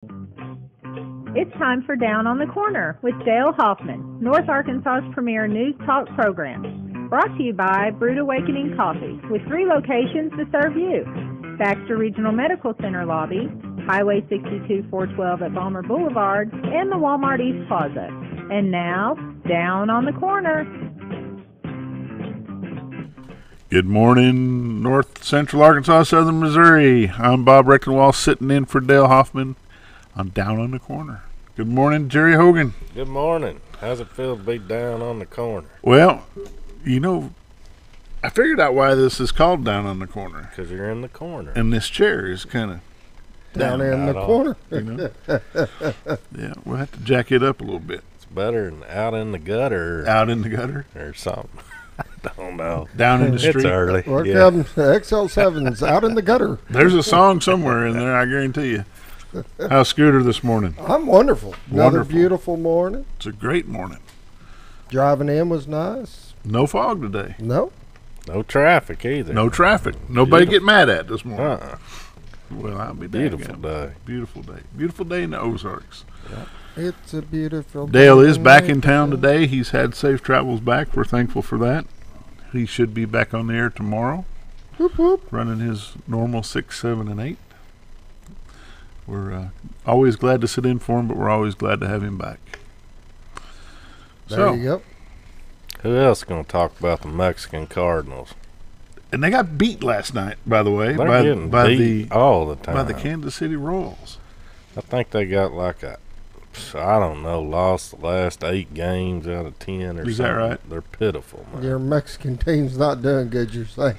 It's time for Down on the Corner with Dale Hoffman, North Arkansas's premier news talk program. Brought to you by Brewed Awakening Coffee, with 3 locations to serve you. Baxter Regional Medical Center lobby, Highway 62 412 at Balmer Boulevard, and the Walmart East Plaza. And now, Down on the Corner. Good morning, North Central Arkansas, Southern Missouri. I'm Bob Rectenwall, sitting in for Dale Hoffman. I'm Down on the Corner. Good morning, Jerry Hogan. Good morning. How's it feel to be down on the corner? Well, you know, I figured out why this is called Down on the Corner. Because you're in the corner. And this chair is kind of down in the corner. You know? Yeah, we'll have to jack it up a little bit. It's better than out in the gutter. Out in the gutter? Or something. I don't know. Down in the street. It's early. Here comes XL7's out in the gutter. There's a song somewhere in there, I guarantee you. How's Scooter this morning? I'm wonderful. Another beautiful morning. It's a great morning. Driving in was nice. No fog today. No. No traffic either. No traffic. Nobody get mad at this morning. Well, I'll be beautiful day. Beautiful day. Beautiful day in the Ozarks. Yep. It's a beautiful day. Dale is back in town today. He's had safe travels back. We're thankful for that. He should be back on the air tomorrow. Whoop, whoop. Running his normal 6, 7, and 8. We're always glad to sit in for him, but we're always glad to have him back. There you go. Who else going to talk about the Mexican Cardinals? And they got beat last night, by the way, They're by beat all the time. by the Kansas City Royals. I think they got like lost the last 8 games out of 10 or something. Is that right? They're pitiful, man. Your Mexican team's not doing good, you're saying.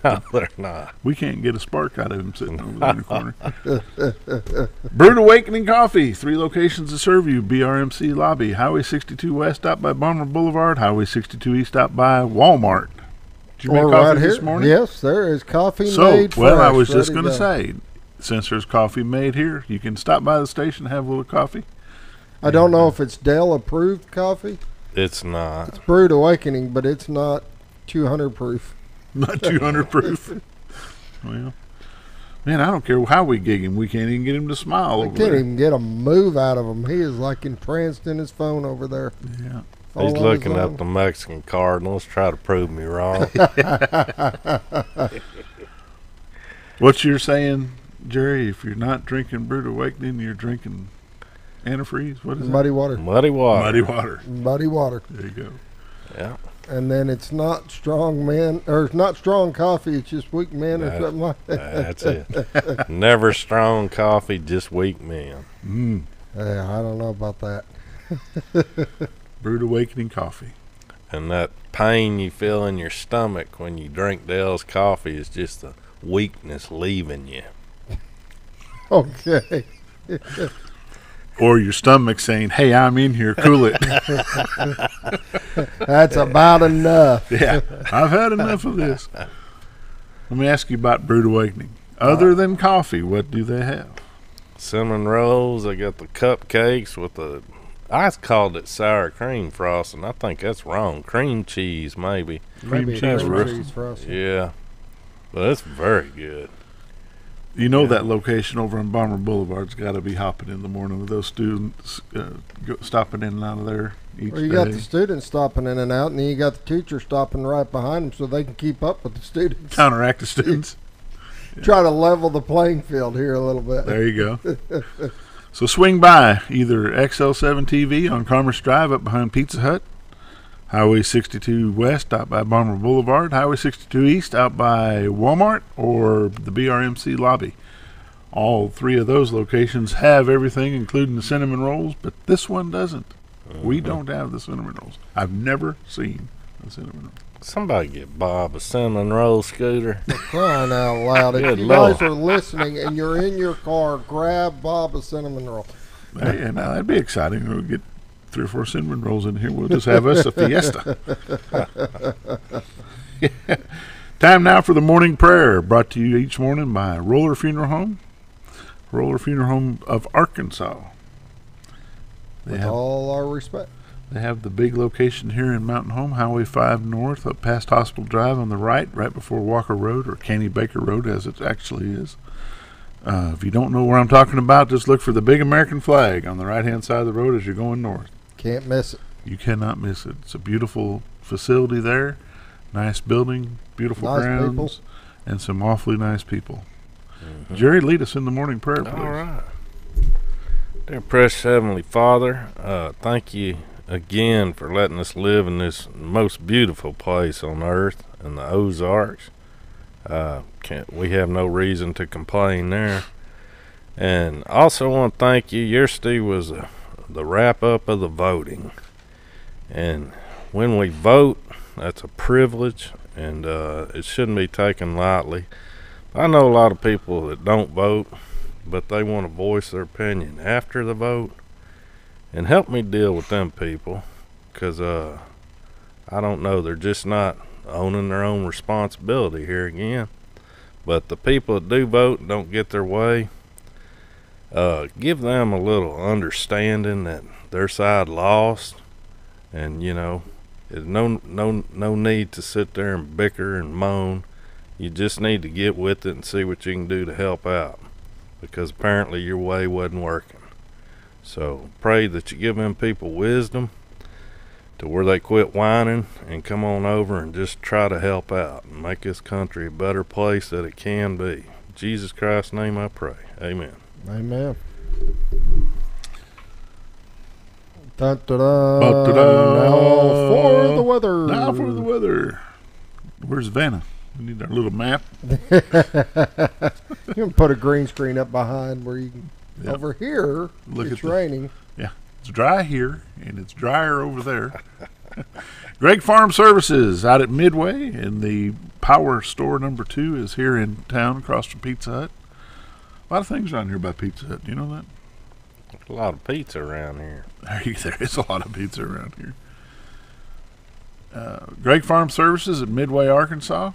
No, they're not. We can't get a spark out of him sitting over there in the corner. Brewed Awakening Coffee, 3 locations to serve you. BRMC Lobby, Highway 62 West out by Balmer Boulevard, Highway 62 East out by Walmart. Did you make coffee this morning? Yes, there is coffee made fresh. Well, I was just going to say, since there's coffee made here, you can stop by the station and have a little coffee. I don't know if it's Dale approved coffee. It's not. It's Brewed Awakening, but it's not 200 proof. Not 200 proof. Well, man, I don't care how we gig him. We can't even get him to smile over there. We can't even get a move out of him. He is like entranced in his phone over there. Yeah. He's looking up the Mexican Cardinals, try to prove me wrong. What you're saying, Jerry, if you're not drinking Brewed Awakening, you're drinking antifreeze? What is it? Muddy water. Muddy water. Muddy water. Muddy water. There you go. Yeah. And then it's not strong men, or it's not strong coffee, it's just weak men or something like that. That's it. Never strong coffee, just weak men. Yeah, I don't know about that. Brewed Awakening Coffee. And that pain you feel in your stomach when you drink Dale's coffee is just the weakness leaving you. Okay. Or your stomach saying, hey, I'm in here, cool it. That's about enough. Yeah, I've had enough of this. Let me ask you about Brewed Awakening. Other than coffee, what do they have? Cinnamon rolls. They got the cupcakes with the, I called it sour cream frosting. I think that's wrong. Cream cheese, maybe. Maybe cheese frosting. Yeah. But it's very good. You know that location over on Balmer Boulevard's got to be hopping in the morning with those students stopping in and out of there each Well, you day. got the students stopping in and out, and then you got the teacher stopping right behind them so they can keep up with the students. Counteract the students. Try to level the playing field here a little bit. There you go. So swing by either XL7 TV on Commerce Drive up behind Pizza Hut, Highway 62 West out by Balmer Boulevard, Highway 62 East out by Walmart, or the BRMC lobby. All 3 of those locations have everything, including the cinnamon rolls, but this one doesn't. We don't have the cinnamon rolls. I've never seen a cinnamon roll. Somebody get Bob a cinnamon roll, Scooter. For crying out loud. If Good you Lord. guys are listening and you're in your car, grab Bob a cinnamon roll. Hey, and now that'd be exciting. We'll get 3 or 4 cinnamon rolls in here. We'll just have us a fiesta. Time now for the morning prayer, brought to you each morning by Roller Funeral Home of Arkansas. With all our respect. They have the big location here in Mountain Home, Highway 5 North, up past Hospital Drive on the right before Walker Road, or Canny Baker Road as it actually is. If you don't know where I'm talking about, just look for the big American flag on the right-hand side of the road as you're going north. Can't miss it. You cannot miss it. It's a beautiful facility there. Nice building, beautiful Nice grounds, people. and some awfully nice people. Mm-hmm. Jerry, lead us in the morning prayer, please. All right. Dear precious Heavenly Father, thank you again for letting us live in this most beautiful place on earth in the Ozarks. We have no reason to complain there. And also want to thank you. Yesterday was the wrap-up of the voting. And when we vote, that's a privilege, and it shouldn't be taken lightly. I know a lot of people that don't vote, but they want to voice their opinion after the vote. And help me deal with them people, because I don't know, they're just not owning their own responsibility here again. But the people that do vote and don't get their way, give them a little understanding that their side lost, and there's no need to sit there and bicker and moan. You just need to get with it and see what you can do to help out, because apparently your way wasn't working. So pray that you give them people wisdom to where they quit whining and come on over and just try to help out and make this country a better place that it can be. In Jesus Christ's name I pray. Amen. Amen. Da-da-da. Ba-da-da. Now for the weather. Now for the weather. Where's Vanna? We need our little map. You can put a green screen up behind where you can. Yep. Over here, it's raining. Yeah, it's dry here, and it's drier over there. Greg Farm Services out at Midway, and the Power Store number 2 is here in town across from Pizza Hut. A lot of things around here by Pizza Hut. Do you know that? There's a lot of pizza around here. There is a lot of pizza around here. Greg Farm Services at Midway, Arkansas.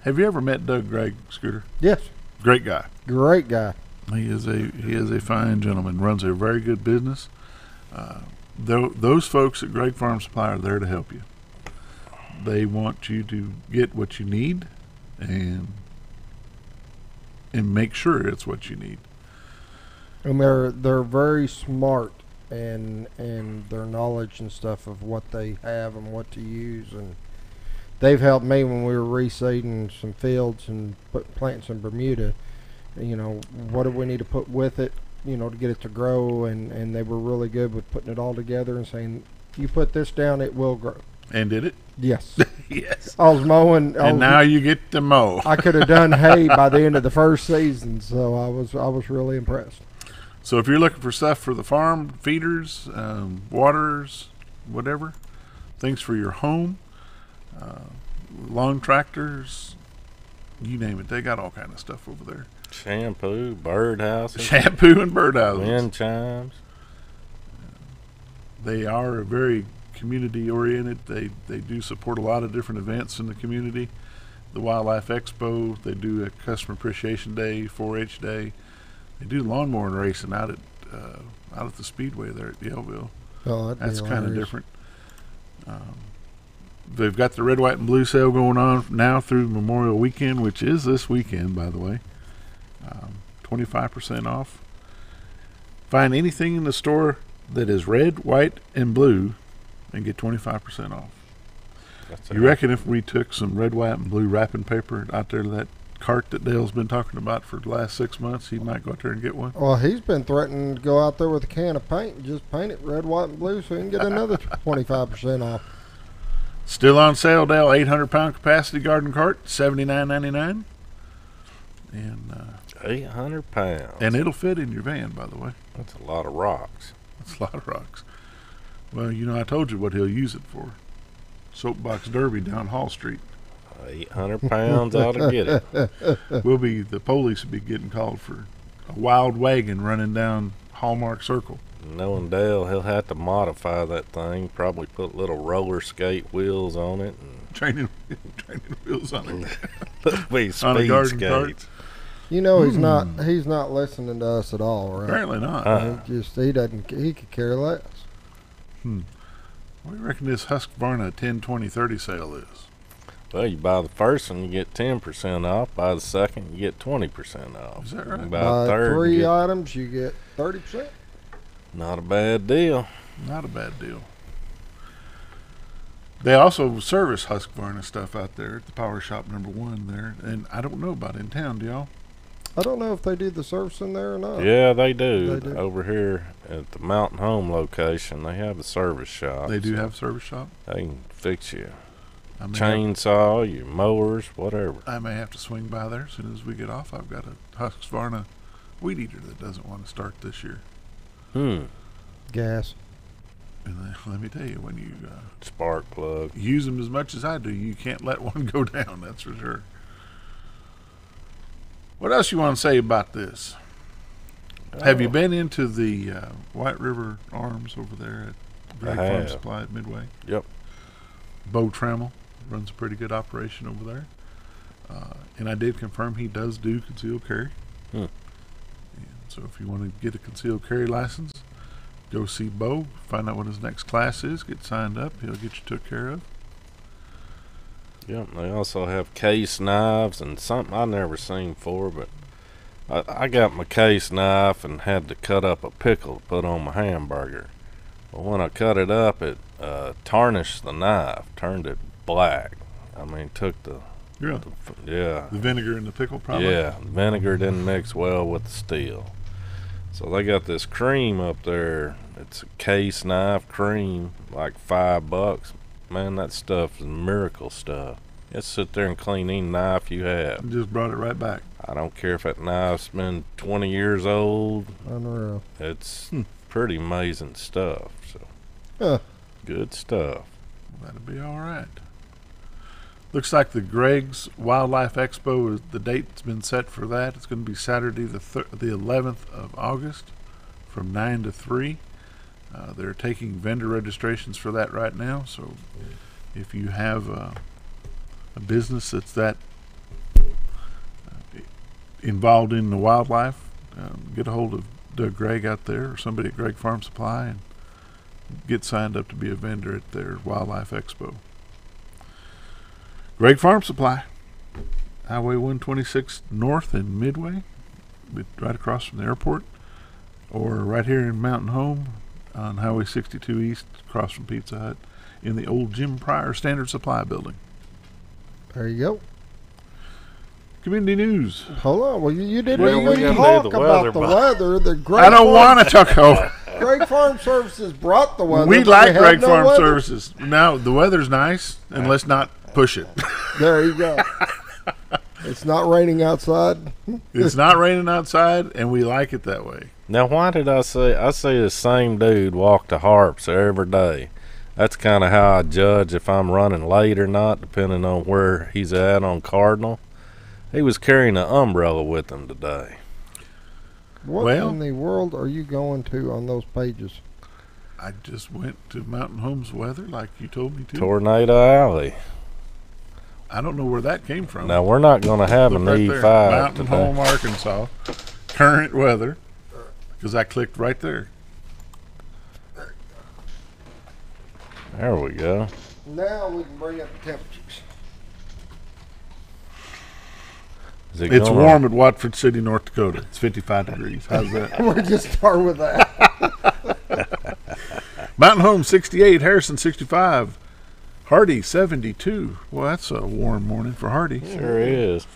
Have you ever met Doug Gregg, Scooter? Yes. Great guy. Great guy. He is a fine gentleman. Runs a very good business. Those folks at Greg Farm Supply are there to help you. They want you to get what you need, and make sure it's what you need. And they're very smart and their knowledge and stuff of what they have and what to use, and they've helped me when we were reseeding some fields and planting some Bermuda. What do we need to put with it, to get it to grow, and they were really good with putting it all together and saying, you put this down, it will grow. And did it? Yes. Yes. I was mowing. And now you get to mow. I could have done hay by the end of the first season, so I was really impressed. So if you're looking for stuff for the farm, feeders, waterers, whatever, things for your home, lawn tractors, you name it, they got all kind of stuff over there. Shampoo, birdhouses. Shampoo and birdhouses. Wind chimes. They are very community oriented. They do support a lot of different events in the community. The Wildlife Expo, they do a Customer Appreciation Day, 4-H Day. They do lawnmower racing out at the Speedway there at Yellville. Oh, that's kind of different. They've got the red, white, and blue sale going on now through Memorial Weekend, which is this weekend, by the way. 25% off. Find anything in the store that is red, white, and blue and get 25% off. You reckon if we took some red, white, and blue wrapping paper out there to that cart that Dale's been talking about for the last 6 months, he might go out there and get one? Well, he's been threatening to go out there with a can of paint and just paint it red, white, and blue so he can get another 25% off. Still on sale, Dale. 800-pound capacity garden cart, $79.99. And 800 pounds. And it'll fit in your van, by the way. That's a lot of rocks. That's a lot of rocks. Well, I told you what he'll use it for. Soapbox Derby down Hall Street. 800 pounds ought to get it. The police will be getting called for a wild wagon running down Hallmark Circle. Knowing Dale, he'll have to modify that thing. Probably put little roller skate wheels on it. And training wheels on it. Be on a speed garden skates. cart. He's not listening to us at all, right? Apparently not. He could care less. What do you reckon this Husqvarna 10-20-30 sale is? Well, you buy the first one, you get 10% off. Buy the second, you get 20% off. Is that right? You Buy buy the third, you 3 get- items, you get 30%. Not a bad deal. Not a bad deal. They also service Husqvarna stuff out there at the Power Shop #1 there, and I don't know about in town, do y'all? I don't know if they do the service in there or not. Yeah, they do. They do. Over here at the Mountain Home location, they have a service shop. They do so have a service shop. They can fix you I may chainsaw, your mowers, whatever. I may have to swing by there as soon as we get off. I've got a Husqvarna weed eater that doesn't want to start this year. Gas. And let me tell you, when you Spark plug. use them as much as I do, you can't let one go down, that's for sure. What else you want to say about this? Have you been into the White River Arms over there at Greg Farm have. Supply at Midway? Yep. Bo Trammell runs a pretty good operation over there. And I did confirm he does do concealed carry. Hmm. And so if you want to get a concealed carry license, go see Bo, find out what his next class is, get signed up, he'll get you took care of. Yep. They also have case knives and something I never seen before, but I got my case knife and had to cut up a pickle to put on my hamburger. Well, when I cut it up, it tarnished the knife, turned it black. I mean, took the Yeah. yeah. The vinegar and the pickle probably. Yeah, vinegar didn't mix well with the steel. So they got this cream up there. It's a case knife cream, like $5. Man, that stuff is miracle stuff. Just sit there and clean any knife you have. Just brought it right back. I don't care if that knife's been 20 years old. Unreal. It's pretty amazing stuff. So Huh. good stuff. That'll be all right. Looks like the Greg's Wildlife Expo is the date's been set for that. It's going to be Saturday the 11th of August from 9 to 3. They're taking vendor registrations for that right now. So if you have a business that's that involved in the wildlife, get a hold of Doug Gregg out there or somebody at Gregg Farm Supply and get signed up to be a vendor at their Wildlife Expo. Gregg Farm Supply, Highway 126 North in Midway, right across from the airport, or right here in Mountain Home on Highway 62 East, across from Pizza Hut, in the old Jim Pryor Standard Supply Building. There you go. Community news. Hold on. Well, you didn't Well, we even gotta talk do the about weather, the Bob. weather. The Great I don't Farm- want to talk. Oh, Great Farm Services brought the weather. we but like have Gregg no Farm weather. Services. Now the weather's nice, and let's not push it. There you go. It's not raining outside. It's not raining outside, and we like it that way. Now, why did I see the same dude walk to Harps every day? That's kind of how I judge if I'm running late or not, depending on where he's at on Cardinal. He was carrying an umbrella with him today. What Well- in the world are you going to on those pages? I just went to Mountain Home's weather like you told me to. Tornado Alley. I don't know where that came from. Now, we're not going to have Look an right there. E5 Mountain today. Home, Arkansas. Current weather. Because I clicked right there. There we go. Now we can bring up the temperatures. Is it It's gonna- warm at Watford City, North Dakota. It's 55 degrees. How's that? We'll just start with that. Mountain Home 68, Harrison 65, Hardy 72. Well, that's a warm morning for Hardy. Sure is.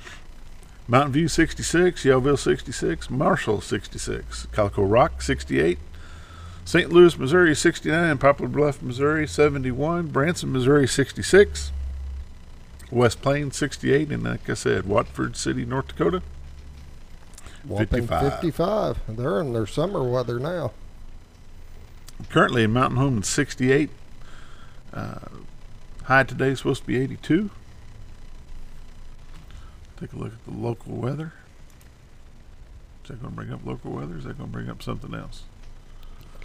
Mountain View 66, Yellville 66, Marshall 66, Calico Rock 68, St. Louis, Missouri 69, Poplar Bluff, Missouri 71, Branson, Missouri 66, West Plains 68, and like I said, Watford City, North Dakota Whopping 55. 55. They're in their summer weather now. Currently in Mountain Home at 68. High today is supposed to be 82. Take a look at the local weather. Is that going to bring up local weather? Is that going to bring up something else?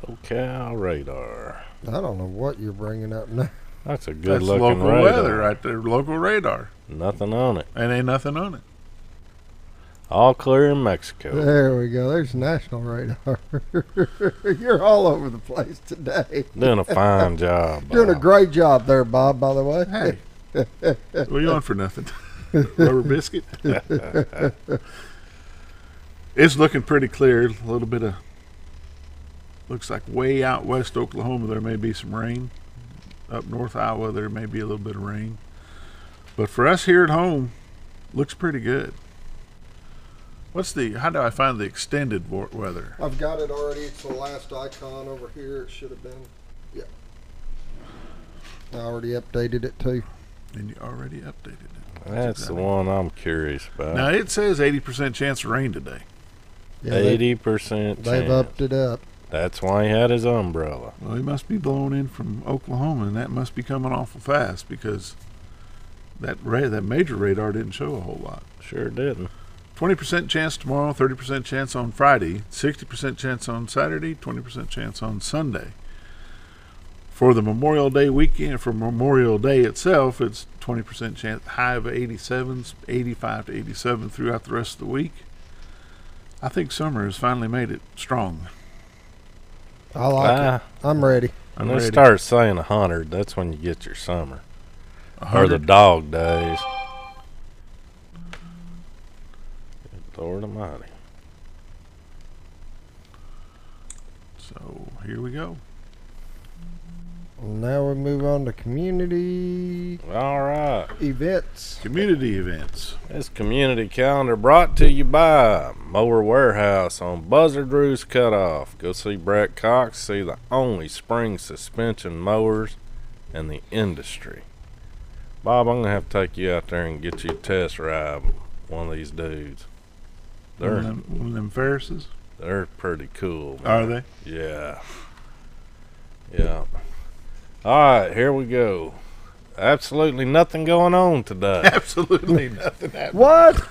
Local radar. I don't know what you're bringing up now. That's a good That's looking local radar. weather right there. Local radar. Nothing on it. And ain't nothing on it. All clear in Mexico. There we go. There's national radar. You're all over the place today. Doing a fine job. Doing a Bob. great job there, Bob, by the way. Hey, What are you on for nothing? Rubber biscuit? It's looking pretty clear. A little bit of, looks like way out west Oklahoma there may be some rain. Up north Iowa there may be a little bit of rain. But for us here at home, looks pretty good. How do I find the extended weather? I've got it already. It's the last icon over here. It should have been. Yeah. I already updated it too. And you already updated it. That's the one I'm curious about. Now it says 80% chance of rain today. Yeah, 80% They've chance. upped it up. That's why he had his umbrella. Well, he must be blowing in from Oklahoma, and that must be coming awful fast because that major radar didn't show a whole lot. Sure didn't. 20% chance tomorrow, 30% chance on Friday, 60% chance on Saturday, 20% chance on Sunday. For the Memorial Day weekend, for Memorial Day itself, it's 20% chance, high of 87s, 85 to 87 throughout the rest of the week. I think summer has finally made it strong. I like it. I'm ready. When they start saying 100, that's when you get your summer. 100? Or the dog days. Good Lord Almighty. So here we go. Now we move on to community All right. events. Community events. This community calendar brought to you by Mower Warehouse on Buzzard Roost Cutoff. Go see Brett Cox, see the only spring suspension mowers in the industry. Bob, I'm going to have to take you out there and get you a test ride with one of these dudes. One of them Ferrises? They're pretty cool. Are man. they? Yeah. Yeah. All right, here we go. Absolutely nothing going on today. Absolutely nothing happening. What?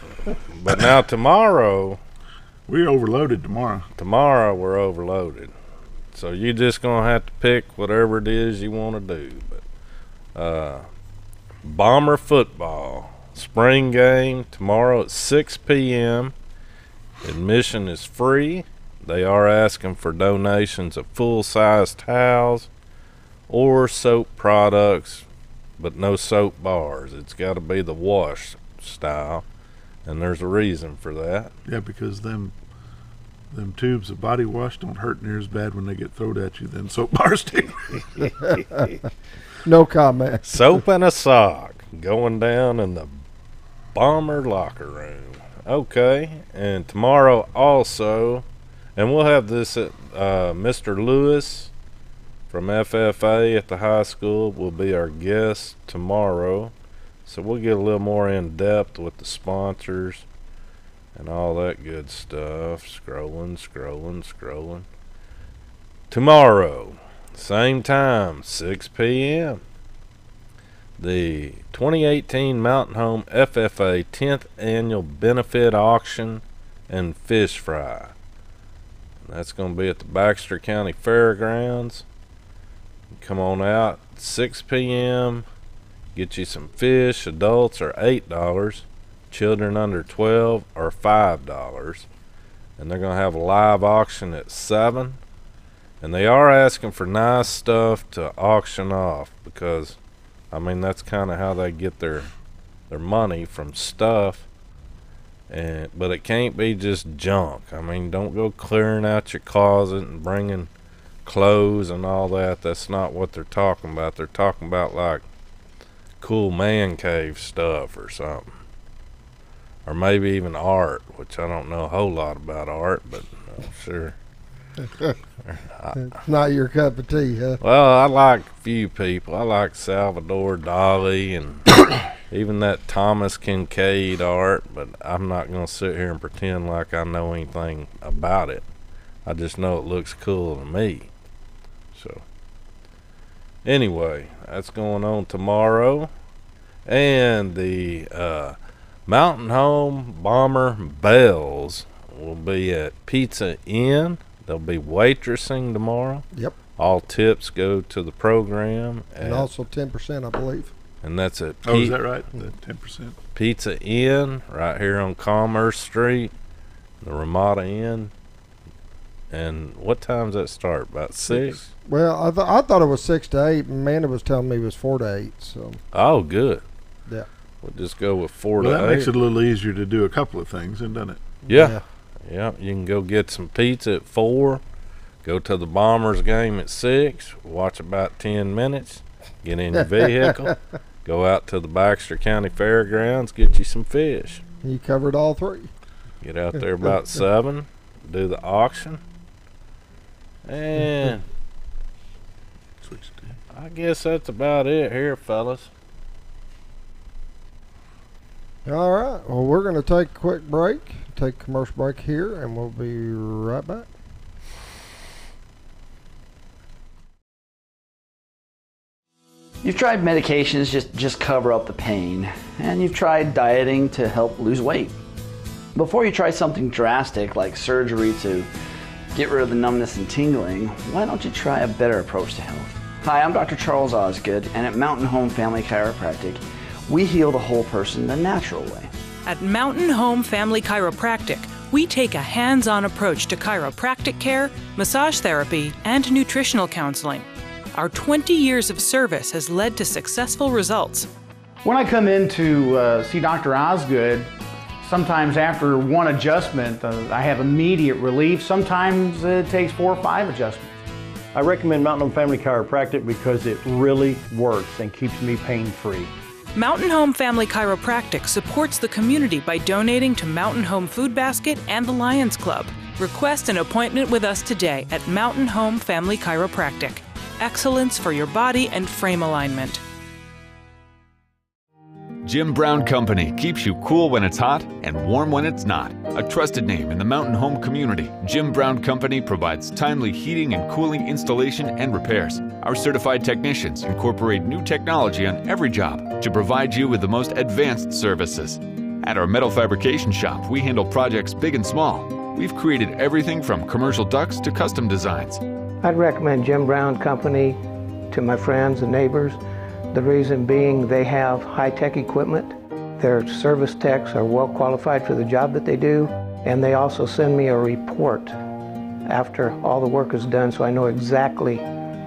But now tomorrow, We're overloaded tomorrow. we're overloaded. So you just going to have to pick whatever it is you want to do. But Bomber football, spring game tomorrow at 6 p.m. Admission is free. They are asking for donations of full-size towels or soap products, but no soap bars. It's got to be the wash style, and there's a reason for that. Yeah, because them tubes of body wash don't hurt near as bad when they get thrown at you than soap bars do. No comment. Soap and a sock going down in the Bomber locker room. Okay, and tomorrow also, and we'll have this at Mr. Lewis from FFA at the high school will be our guest tomorrow. So we'll get a little more in depth with the sponsors and all that good stuff. Scrolling. Tomorrow, same time, 6 p.m. The 2018 Mountain Home FFA 10th Annual Benefit Auction and Fish Fry. That's going to be at the Baxter County Fairgrounds. Come on out, 6 p.m. Get you some fish. Adults are $8. Children under 12 are $5. And they're going to have a live auction at 7. And they are asking for nice stuff to auction off because, I mean, that's kind of how they get their money from stuff. But it can't be just junk. I mean, don't go clearing out your closet and bringing clothes and all that. That's not what they're talking about. They're talking about like cool man cave stuff or something, or maybe even art, which I don't know a whole lot about art, but I'm sure. It's not your cup of tea, huh? Well, I like a few people. I like Salvador Dali and even that Thomas Kincaid art, but I'm not going to sit here and pretend like I know anything about it. I just know it looks cool to me. So, anyway, that's going on tomorrow. And the Mountain Home Bomber Bells will be at Pizza Inn. They'll be waitressing tomorrow. Yep. All tips go to the program. And also 10%, I believe. And that's at Is that right? The 10%? Pizza Inn right here on Commerce Street, the Ramada Inn. And what time's that start? About 6? Well, I thought it was 6 to 8. Amanda was telling me it was 4 to 8. So. Oh, good. Yeah. We'll just go with 4 to 8. That makes it a little easier to do a couple of things, doesn't it? Yeah. You can go get some pizza at 4. Go to the Bombers game at 6. Watch about 10 minutes. Get in your vehicle. Go out to the Baxter County Fairgrounds. Get you some fish. You covered all 3. Get out there about 7. Do the auction. And I guess that's about it here, fellas. All right. Well, we're going to take a quick break, take a commercial break here, and we'll be right back. You've tried medications just cover up the pain, and you've tried dieting to help lose weight. Before you try something drastic like surgery to get rid of the numbness and tingling, why don't you try a better approach to health? Hi, I'm Dr. Charles Osgood, and at Mountain Home Family Chiropractic, we heal the whole person the natural way. At Mountain Home Family Chiropractic, we take a hands-on approach to chiropractic care, massage therapy, and nutritional counseling. Our 20 years of service has led to successful results. When I come in to see Dr. Osgood, sometimes after one adjustment, I have immediate relief. Sometimes it takes 4 or 5 adjustments. I recommend Mountain Home Family Chiropractic because it really works and keeps me pain-free. Mountain Home Family Chiropractic supports the community by donating to Mountain Home Food Basket and the Lions Club. Request an appointment with us today at Mountain Home Family Chiropractic. Excellence for your body and frame alignment. Jim Brown Company keeps you cool when it's hot and warm when it's not. A trusted name in the mountain home community, Jim Brown Company provides timely heating and cooling installation and repairs. Our certified technicians incorporate new technology on every job to provide you with the most advanced services. At our metal fabrication shop, we handle projects big and small. We've created everything from commercial ducts to custom designs. I'd recommend Jim Brown Company to my friends and neighbors. The reason being they have high-tech equipment. Their service techs are well qualified for the job that they do, and they also send me a report after all the work is done so I know exactly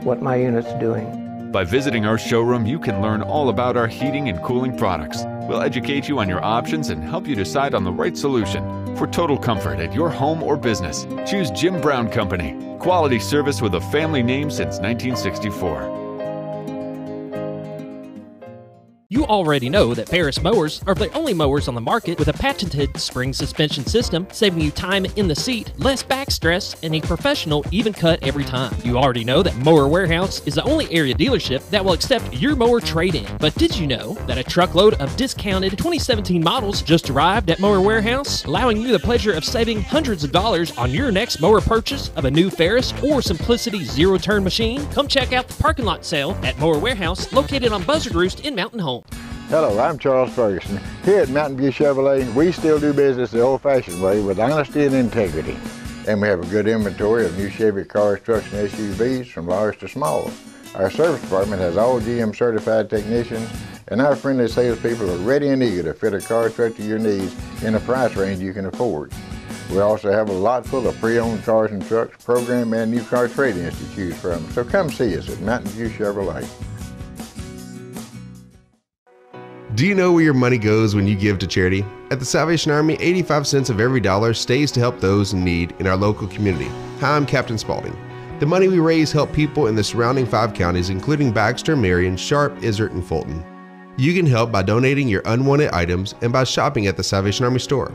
what my unit's doing. By visiting our showroom, you can learn all about our heating and cooling products. We'll educate you on your options and help you decide on the right solution. For total comfort at your home or business, choose Jim Brown Company. Quality service with a family name since 1964. You already know that Ferris mowers are the only mowers on the market with a patented spring suspension system, saving you time in the seat, less back stress, and a professional even cut every time. You already know that Mower Warehouse is the only area dealership that will accept your mower trade-in. But did you know that a truckload of discounted 2017 models just arrived at Mower Warehouse, allowing you the pleasure of saving hundreds of dollars on your next mower purchase of a new Ferris or Simplicity zero-turn machine? Come check out the parking lot sale at Mower Warehouse, located on Buzzard Roost in Mountain Home. Hello, I'm Charles Ferguson. Here at Mountain View Chevrolet, we still do business the old-fashioned way with honesty and integrity. And we have a good inventory of new Chevy cars, trucks, and SUVs from large to small. Our service department has all GM certified technicians, and our friendly salespeople are ready and eager to fit a car truck to your needs in a price range you can afford. We also have a lot full of pre-owned cars and trucks, program and new car trade-ins to choose from. So come see us at Mountain View Chevrolet. Do you know where your money goes when you give to charity? At the Salvation Army, 85 cents of every dollar stays to help those in need in our local community. Hi, I'm Captain Spaulding. The money we raise help people in the surrounding 5 counties, including Baxter, Marion, Sharp, Izzard, and Fulton. You can help by donating your unwanted items and by shopping at the Salvation Army store.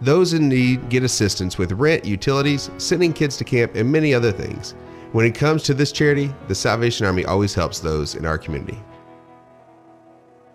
Those in need get assistance with rent, utilities, sending kids to camp, and many other things. When it comes to this charity, the Salvation Army always helps those in our community.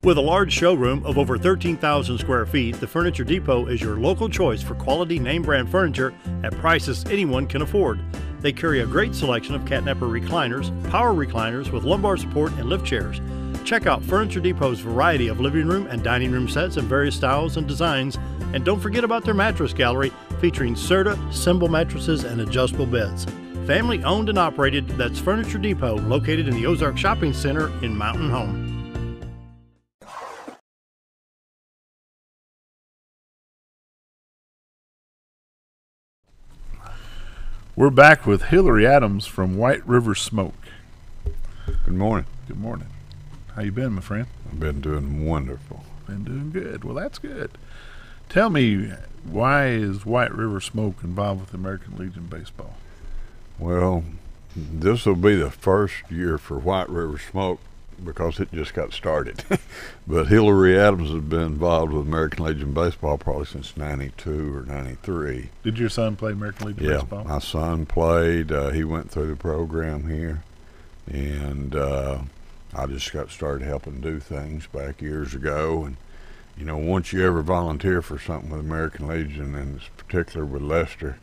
With a large showroom of over 13,000 square feet, the Furniture Depot is your local choice for quality name brand furniture at prices anyone can afford. They carry a great selection of catnapper recliners, power recliners with lumbar support, and lift chairs. Check out Furniture Depot's variety of living room and dining room sets in various styles and designs. And don't forget about their mattress gallery featuring Serta, Symbol mattresses, and adjustable beds. Family owned and operated, that's Furniture Depot, located in the Ozark Shopping Center in Mountain Home. We're back with Hillary Adams from White River Smoke. Good morning. Good morning. How you been, my friend? I've been doing wonderful. Been doing good. Well, that's good. Tell me, why is White River Smoke involved with American Legion Baseball? Well, this will be the first year for White River Smoke because it just got started. But Hillary Adams has been involved with American Legion Baseball probably since 92 or 93. Did your son play American Legion Baseball? Yeah, my son played. He went through the program here. And I just got started helping do things back years ago. And, you know, once you ever volunteer for something with American Legion, and it's particular with Lester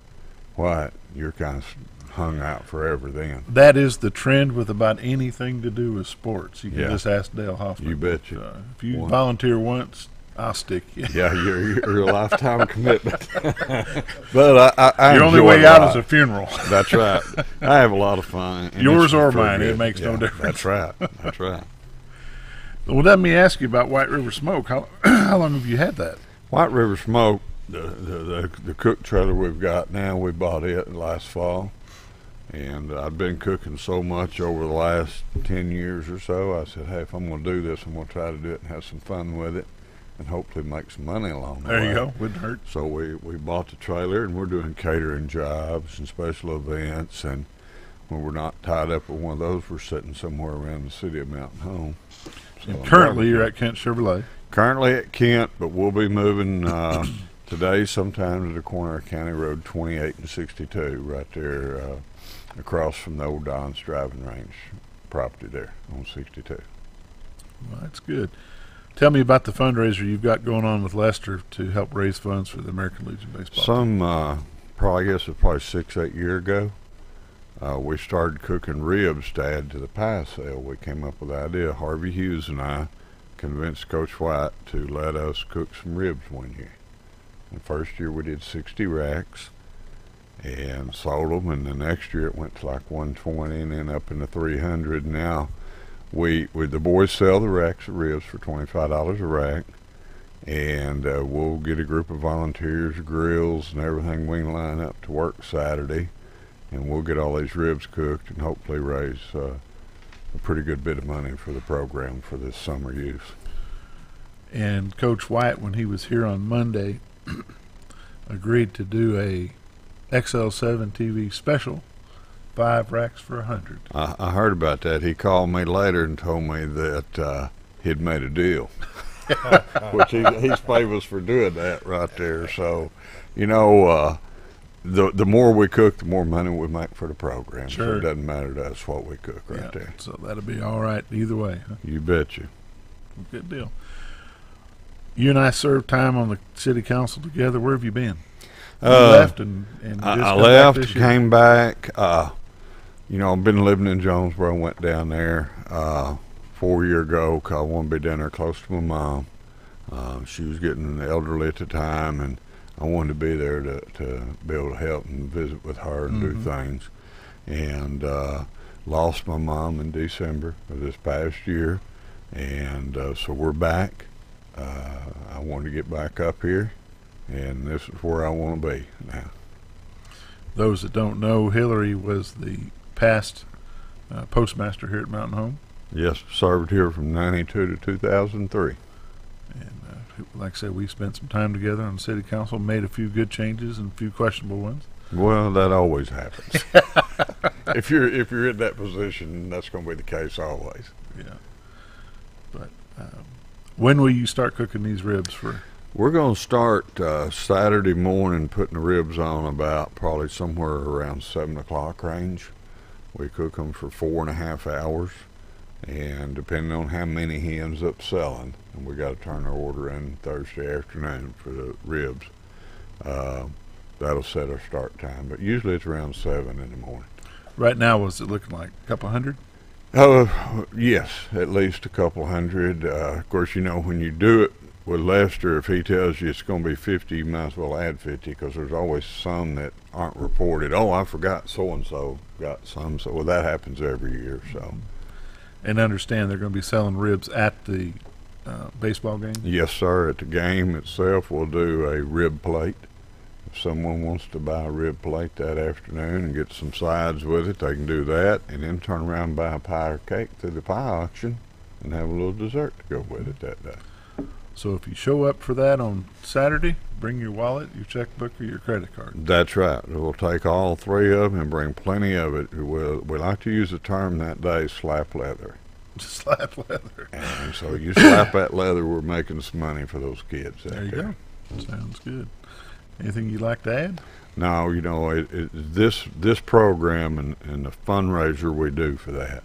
White, you're kind of hung out forever then. That is the trend with about anything to do with sports. You can just ask Dale Hoffman. You bet you. If you volunteer once, I'll stick you. Yeah, you're a lifetime commitment. But I your only way out is a funeral. That's right. I have a lot of fun. Yours or mine, it makes no difference. That's right. That's right. Well, let me ask you about White River Smoke. How long have you had that? White River Smoke, the cook trailer we've got now, we bought it last fall. And I've been cooking so much over the last 10 years or so. I said, hey, if I'm going to do this, I'm going to try to do it and have some fun with it and hopefully make some money along the way. There you go. Wouldn't hurt. So we bought the trailer, and we're doing catering jobs and special events. And when we're not tied up with one of those, we're sitting somewhere around the city of Mountain Home. So currently, you're at Kent Chevrolet. Currently at Kent, but we'll be moving today sometime to the corner of County Road 28 and 62, right there across from the old Don's driving range property there on 62. Well, that's good. Tell me about the fundraiser you've got going on with Lester to help raise funds for the American Legion Baseball. Probably, I guess it was probably 6-8 years ago. We started cooking ribs to add to the pie sale. We came up with the idea. Harvey Hughes and I convinced Coach White to let us cook some ribs one year. The first year we did 60 racks and sold them, and the next year it went to like 120 and then up into 300. Now the boys sell the racks of ribs for $25 a rack, and we'll get a group of volunteers, grills and everything. We can line up to work Saturday, and we'll get all these ribs cooked and hopefully raise a pretty good bit of money for the program for this summer use. And Coach White, when he was here on Monday, agreed to do a XL7 TV special, 5 racks for $100. I heard about that. He called me later and told me that he'd made a deal, which he's famous for doing that right there. So, you know, the more we cook, the more money we make for the program. Sure. So it doesn't matter to us what we cook right there. So that'll be all right either way. Huh? You betcha. Good deal. You and I served time on the city council together. Where have you been? You left and just I left, came back. You know, I've been living in Jonesboro. Went down there 4 years ago because I wanted to be down there close to my mom. She was getting elderly at the time, and I wanted to be there to be able to help and visit with her and do things. And lost my mom in December of this past year, and so we're back. I wanted to get back up here, and this is where I want to be now. Those that don't know, Hillary was the past postmaster here at Mountain Home. Yes, served here from 92 to 2003. And like I said, we spent some time together on the city council, made a few good changes and a few questionable ones. Well, that always happens. If you're in that position, that's going to be the case always. Yeah. But when will you start cooking these ribs for? We're going to start Saturday morning putting the ribs on about probably somewhere around 7 o'clock range. We cook them for 4.5 hours, and depending on how many he ends up selling, and we got to turn our order in Thursday afternoon for the ribs. That'll set our start time, but usually it's around 7 in the morning. Right now, what's it looking like? A couple hundred? Yes, at least a couple hundred. Of course, you know, when you do it with Lester, if he tells you it's going to be 50, you might as well add 50, because there's always some that aren't reported. Oh, I forgot so-and-so got some. So, well, that happens every year. So, and understand they're going to be selling ribs at the baseball game? Yes, sir. At the game itself, we'll do a rib plate, If someone wants to buy a rib plate that afternoon and get some sides with it, they can do that, and then turn around and buy a pie or cake through the pie auction and have a little dessert to go with it that day. So if you show up for that on Saturday, bring your wallet, your checkbook, or your credit card. That's right. We'll take all three of them and bring plenty of it. We like to use the term that day, slap leather. Slap leather. And so you slap that leather, we're making some money for those kids out there. You go. Sounds good. Anything you'd like to add? No, you know, this program and the fundraiser we do for that,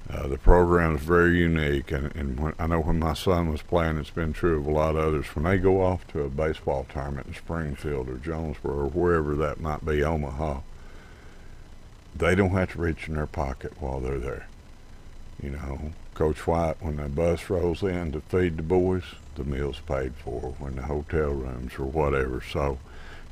the program is very unique, and I know when my son was playing, it's been true of a lot of others. When they go off to a baseball tournament in Springfield or Jonesboro or wherever that might be, Omaha, they don't have to reach in their pocket while they're there. You know, Coach White, when the bus rolls in to feed the boys, the meal's paid for, when the hotel rooms or whatever. So,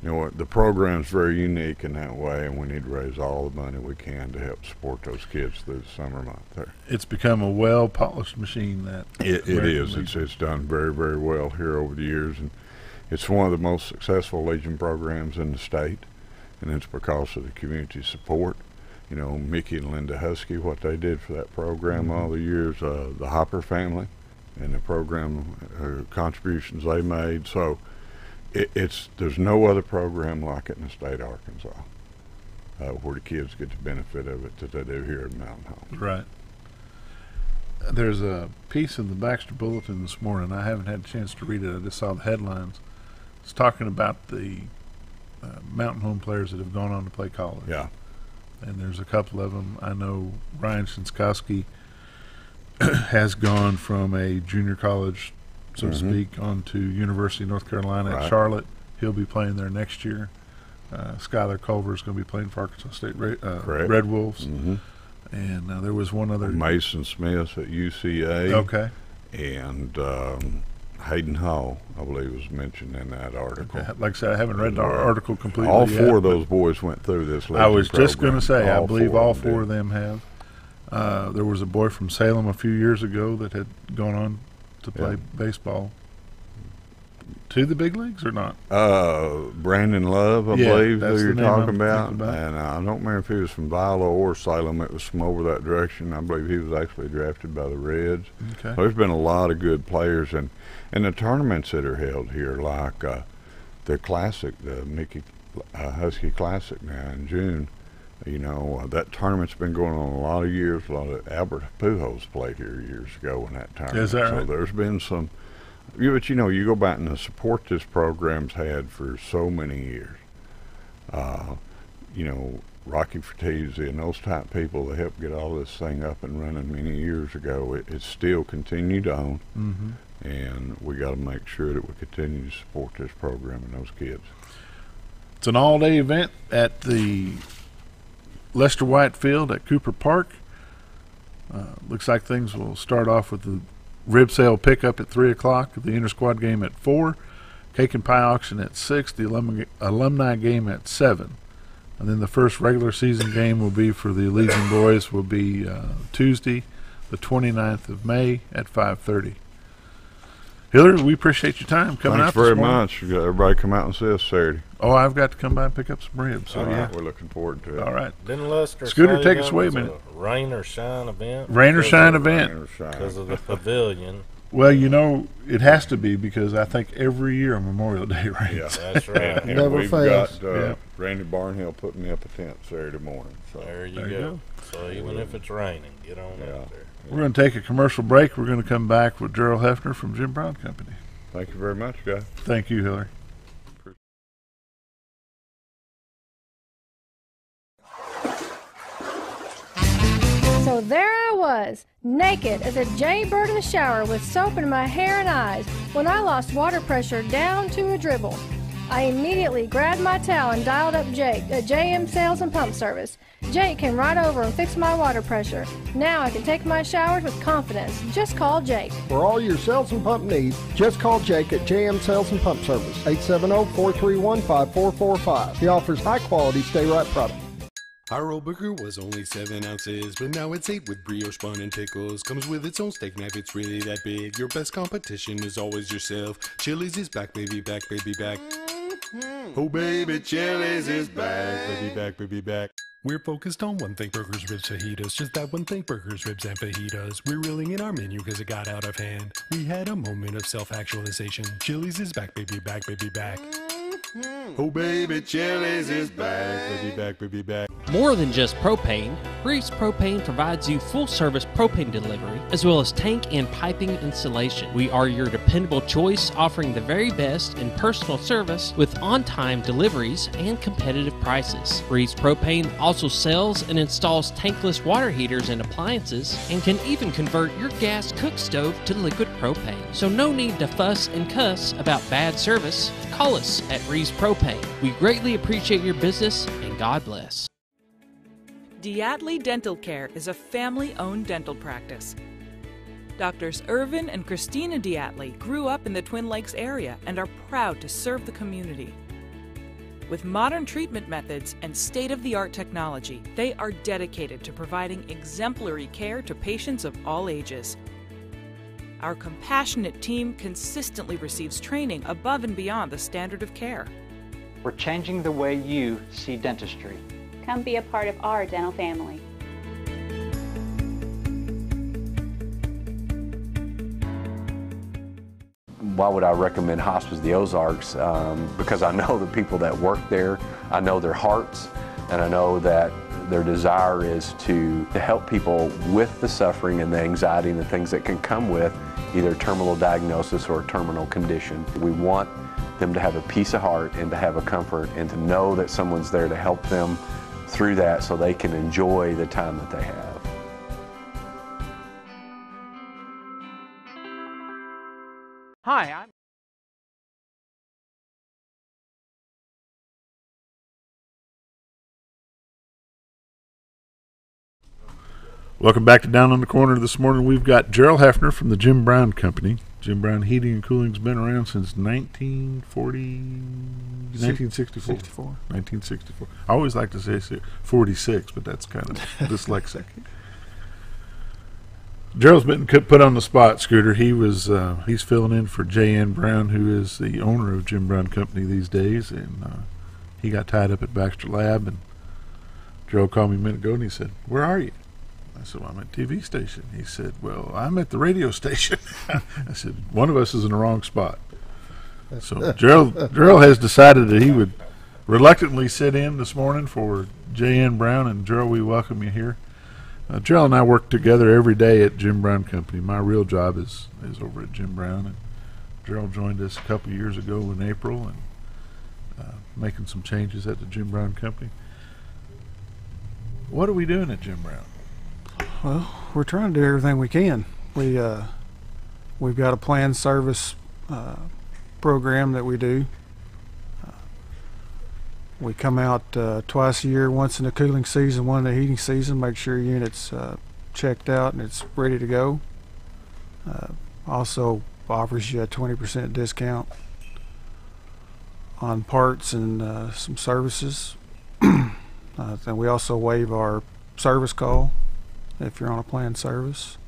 you know, the program's very unique in that way, and we need to raise all the money we can to help support those kids through the summer month there. It's become a well-polished machine. It is. It's done very, very well here over the years, and it's one of the most successful Legion programs in the state, and it's because of the community support. You know, Mickey and Linda Husky, what they did for that program all the years, the Hopper family, and the program contributions they made. So there's no other program like it in the state of Arkansas where the kids get the benefit of it that they do here at Mountain Home. Right. There's a piece in the Baxter Bulletin this morning. I haven't had a chance to read it. I just saw the headlines. It's talking about the Mountain Home players that have gone on to play college. Yeah. And there's a couple of them. I know Ryan Shinskowski has gone from a junior college, so to speak, on to University of North Carolina at Charlotte. He'll be playing there next year. Skylar Culver is going to be playing for Arkansas State Red Wolves. And there was one other. Mason Smith at UCA. Okay. And Hayden Hall, I believe, was mentioned in that article. Okay. Like I said, I haven't read the article completely all yet. Four of those boys went through this Legion I was just going to say, I believe all four of them have. There was a boy from Salem a few years ago that had gone on to play baseball. To the big leagues or not? Brandon Love, I believe, who you're talking about. And I don't remember if he was from Viola or Salem. It was from over that direction. I believe he was actually drafted by the Reds. Okay. There's been a lot of good players, and the tournaments that are held here, like the Classic, the Mickey Husky Classic now in June. You know, that tournament's been going on a lot of years. A lot of Albert Pujols played here years ago in that tournament. Is that right? So there's been some. But, you know, you go back and the support this program's had for so many years. You know, Rocky Fertizzi and those type people that helped get all this thing up and running many years ago, it's still continued on. And we got to make sure that we continue to support this program and those kids. It's an all-day event at the Lester White Field at Cooper Park. Looks like things will start off with the rib sale pickup at 3 o'clock, the inter-squad game at 4, cake and pie auction at 6, the alumni game at 7. And then the first regular season game will be for the Legion boys will be Tuesday, the 29th of May at 5:30. Hillary, we appreciate your time coming out this morning. Thanks very much. Everybody come out and see us Saturday. Oh, I've got to come by and pick up some ribs. So, right, we're looking forward to it. All right. Didn't Lester Scooter, take us away a minute. Rain or shine event? Rain or shine event. Because of the pavilion. Well, you know, it has to be because I think every year Memorial Day rains. Yeah, that's right. And we've got Randy Barnhill putting me up a tent Saturday morning. So there you go. So even if it's raining, get on out there. We're going to take a commercial break. We're going to come back with Jerl Hefner from Jim Brown Company. Thank you very much, guys. Thank you, Hillary. So there I was, naked as a jaybird in the shower with soap in my hair and eyes when I lost water pressure down to a dribble. I immediately grabbed my towel and dialed up Jake at JM Sales and Pump Service. Jake came right over and fixed my water pressure. Now I can take my showers with confidence. Just call Jake. For all your sales and pump needs, just call Jake at JM Sales and Pump Service, 870-431-5445. He offers high-quality stay-right products. Our old burger was only 7 ounces, but now it's 8 with brioche bun and pickles. Comes with its own steak knife, it's really that big. Your best competition is always yourself. Chili's is back, baby, back, baby, back. Oh baby, Chili's is back. Baby back, baby back. We're focused on one thing, burgers, ribs, fajitas. Just that one thing, burgers, ribs, and fajitas. We're reeling in our menu because it got out of hand. We had a moment of self-actualization. Chili's is back, baby back, baby back. Oh baby, Chili's is back. Baby back, baby back. More than just propane, Reeves Propane provides you full-service propane delivery as well as tank and piping installation. We are your dependable choice, offering the very best in personal service with on-time deliveries and competitive prices. Reeves Propane also sells and installs tankless water heaters and appliances and can even convert your gas cook stove to liquid propane. So no need to fuss and cuss about bad service. Call us at Reeves Propane. We greatly appreciate your business and God bless. Diatley Dental Care is a family-owned dental practice. Doctors Irvin and Christina Diatley grew up in the Twin Lakes area and are proud to serve the community. With modern treatment methods and state-of-the-art technology, they are dedicated to providing exemplary care to patients of all ages. Our compassionate team consistently receives training above and beyond the standard of care. We're changing the way you see dentistry. Come be a part of our dental family. Why would I recommend Hospice of the Ozarks? Because I know the people that work there, I know their hearts, and I know that their desire is to help people with the suffering and the anxiety and the things that can come with either terminal diagnosis or a terminal condition. We want them to have a peace of heart and to have a comfort and to know that someone's there to help them through that so they can enjoy the time that they have. Hi, I'm Welcome back to Down on the Corner. This morning we've got Jerl Hefner from the Jim Brown Company. Jim Brown Heating and Cooling's been around since 1964. 1964. I always like to say 46, but that's kind of dyslexic. Jerl's been put on the spot, Scooter. He's filling in for J.N. Brown, who is the owner of Jim Brown Company these days, and he got tied up at Baxter Lab, and Jerl called me a minute ago, and he said, "Where are you?" I said, "Well, I'm at TV station." He said, "Well, I'm at the radio station." I said, "One of us is in the wrong spot." So Jerl has decided that he would reluctantly sit in this morning for J.N. Brown, and Jerl, we welcome you here. Jerl and I work together every day at Jim Brown Company. My real job is over at Jim Brown, and Jerl joined us a couple of years ago in April and making some changes at the Jim Brown Company. What are we doing at Jim Brown? Well, we're trying to do everything we can. We've got a planned service program that we do. We come out twice a year, once in the cooling season, one in the heating season, make sure your unit's checked out and it's ready to go. Also offers you a 20% discount on parts and some services. Then we also waive our service call if you're on a planned service.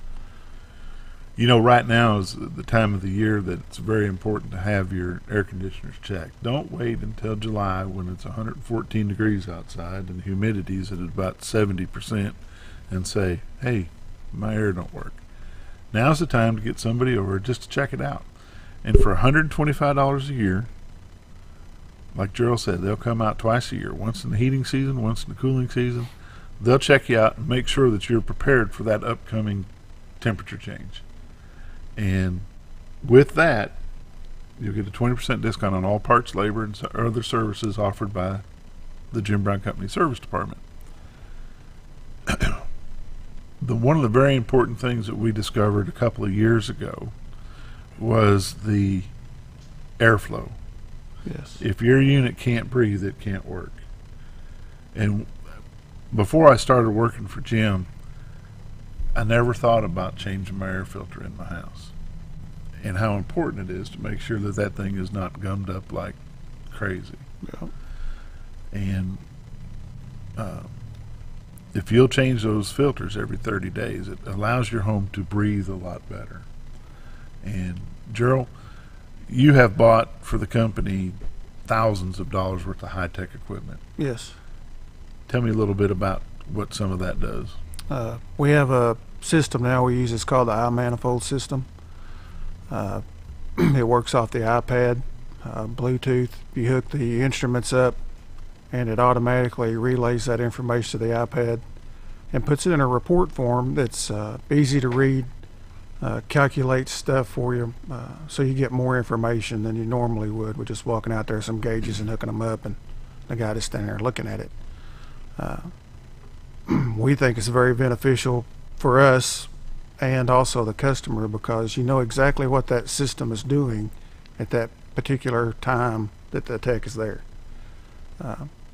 You know, right now is the time of the year that it's very important to have your air conditioners checked. Don't wait until July when it's 114 degrees outside and the humidity is at about 70% and say, "Hey, my air don't work." Now's the time to get somebody over just to check it out. And for $125 a year, like Jerl said, they'll come out twice a year, once in the heating season, once in the cooling season. They'll check you out and make sure that you're prepared for that upcoming temperature change. And with that, you'll get a 20% discount on all parts, labor, and other services offered by the Jim Brown Company Service Department. One of the very important things that we discovered a couple of years ago was the airflow. Yes. If your unit can't breathe, it can't work. And before I started working for Jim, I never thought about changing my air filter in my house and how important it is to make sure that that thing is not gummed up like crazy. Yeah. And if you'll change those filters every 30 days, it allows your home to breathe a lot better. And Jerl, you have bought for the company thousands of dollars worth of high-tech equipment. Yes. Tell me a little bit about what some of that does. We have a system now we use. It's called the iManifold system. It works off the iPad, Bluetooth. You hook the instruments up, and it automatically relays that information to the iPad and puts it in a report form that's easy to read, calculates stuff for you, so you get more information than you normally would with just walking out there some gauges and hooking them up and the guy just standing there looking at it. We think it's very beneficial for us and also the customer, because you know exactly what that system is doing at that particular time that the tech is there.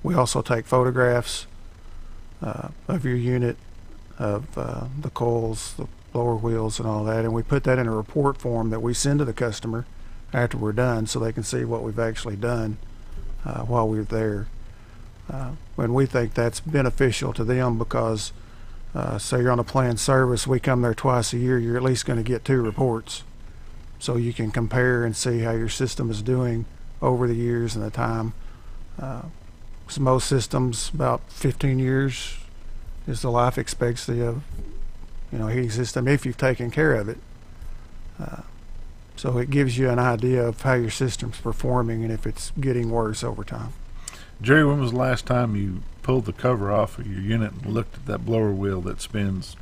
We also take photographs of your unit, of the coils, the blower wheels and all that, and we put that in a report form that we send to the customer after we're done, so they can see what we've actually done while we're there. And we think that's beneficial to them because say you're on a planned service, we come there twice a year, you're at least going to get 2 reports. So you can compare and see how your system is doing over the years and the time. So most systems, about 15 years is the life expectancy of heating system if you've taken care of it. So it gives you an idea of how your system's performing and if it's getting worse over time. Jerry, when was the last time you pulled the cover off of your unit and looked at that blower wheel that spins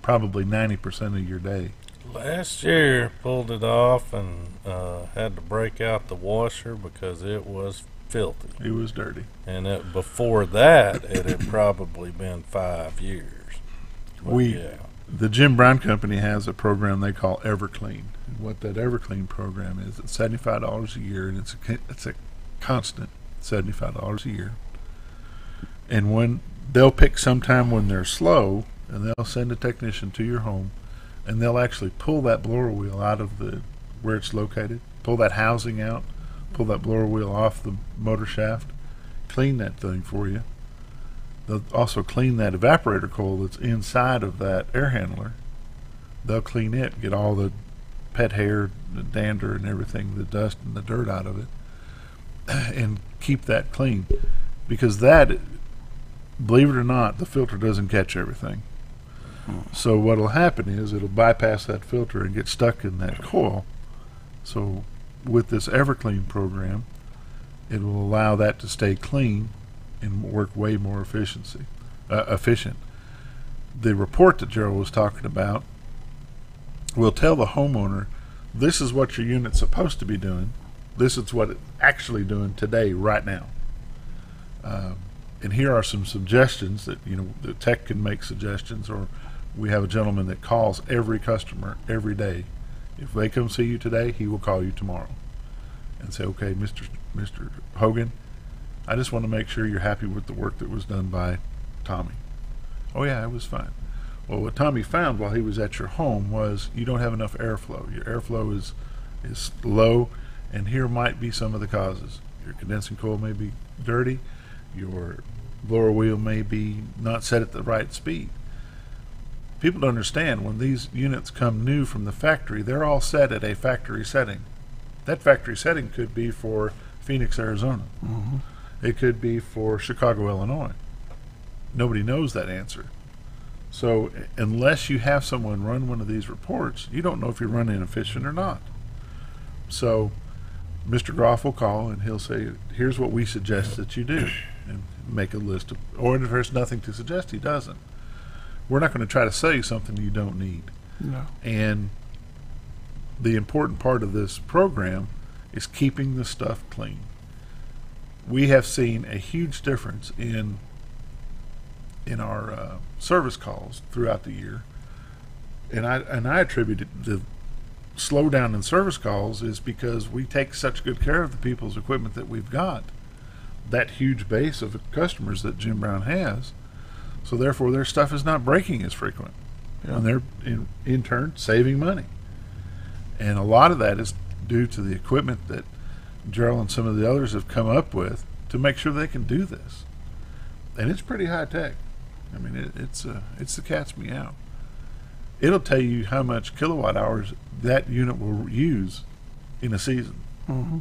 probably 90% of your day? Last year, pulled it off and had to break out the washer because it was filthy. It was dirty. And before that, it had probably been 5 years. But the Jim Brown Company has a program they call EverClean. And what that EverClean program is, it's $75 a year, and it's a constant $75 a year. And when they'll pick some time when they're slow, and they'll send a technician to your home, and they'll actually pull that blower wheel out of where it's located, pull that housing out, pull that blower wheel off the motor shaft, clean that thing for you. They'll also clean that evaporator coil that's inside of that air handler. They'll clean it, get all the pet hair, the dander and everything, the dust and the dirt out of it, and keep that clean. Because that, believe it or not, the filter doesn't catch everything. So what'll happen is it'll bypass that filter and get stuck in that coil. So with this EverClean program, it will allow that to stay clean and work way more efficient. The report that Jerl was talking about will tell the homeowner, this is what your unit's supposed to be doing. This is what it's actually doing today, right now. And here are some suggestions that, the tech can make suggestions, or we have a gentleman that calls every customer every day. If they come see you today, he will call you tomorrow and say, okay, Mr. Hogan, I just want to make sure you're happy with the work that was done by Tommy. Oh yeah, it was fine. Well, what Tommy found while he was at your home was you don't have enough airflow. Your airflow is low, and here might be some of the causes. Your condensing coil may be dirty. Your blower wheel may be not set at the right speed. People don't understand, when these units come new from the factory, they're all set at a factory setting. That factory setting could be for Phoenix, Arizona. Mm-hmm. It could be for Chicago, Illinois. Nobody knows that answer. So unless you have someone run one of these reports, you don't know if you're running efficient or not. So Mr. Groff will call and he'll say, here's what we suggest that you do, and make a list of, or if there's nothing to suggest, he doesn't. We're not going to try to sell you something you don't need. No. And the important part of this program is keeping the stuff clean. We have seen a huge difference in our service calls throughout the year, and I attribute the slowdown in service calls is because we take such good care of the people's equipment that we've got, that huge base of customers that Jim Brown has. So therefore their stuff is not breaking as frequent, and they're in turn saving money. And a lot of that is due to the equipment that Jerl and some of the others have come up with to make sure they can do this. And it's pretty high tech. I mean, it's the cat's meow. It'll tell you how much kilowatt hours that unit will use in a season. Mm-hmm.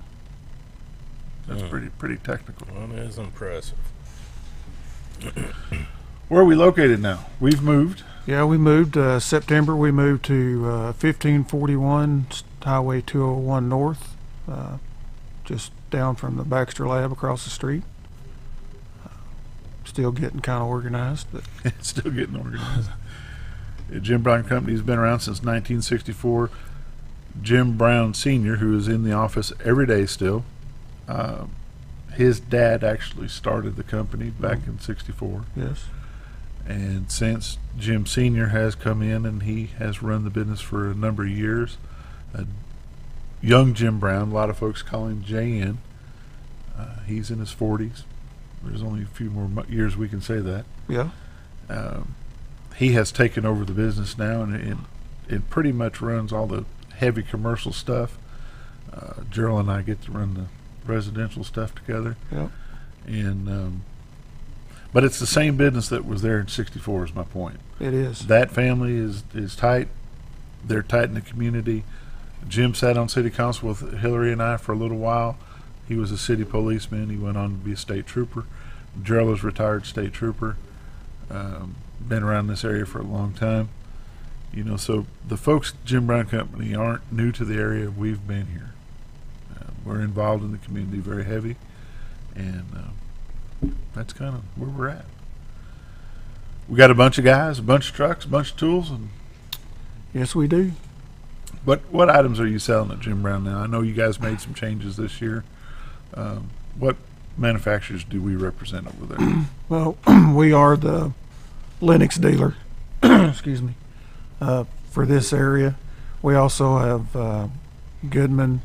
That's pretty technical. Well, it is impressive. Where are we located now? We've moved. Yeah, we moved September. We moved to 1541 Highway 201 North, just down from the Baxter Lab across the street. Still getting kind of organized, but still getting organized. Jim Brown Company has been around since 1964. Jim Brown Sr., who is in the office every day still, his dad actually started the company back in '64. Yes. And since Jim Sr. has come in and he has run the business for a number of years, young Jim Brown, a lot of folks call him JN. He's in his 40s. There's only a few more years we can say that. Yeah. He has taken over the business now, and it pretty much runs all the heavy commercial stuff. Jerl and I get to run the residential stuff together. Yep. And but it's the same business that was there in '64 is my point. It is. That family is tight. They're tight in the community. Jim sat on city council with Hillary and I for a little while. He was a city policeman. He went on to be a state trooper. Jerl is retired state trooper. Been around this area for a long time. You know, so the folks at Jim Brown Company aren't new to the area. We've been here. We're involved in the community very heavy, and that's kind of where we're at. We got a bunch of guys, a bunch of trucks, a bunch of tools, and yes, we do. What items are you selling at Jim Brown now? I know you guys made some changes this year. What manufacturers do we represent over there? Well, we are the Lennox dealer. Excuse me. For this area, we also have Goodman.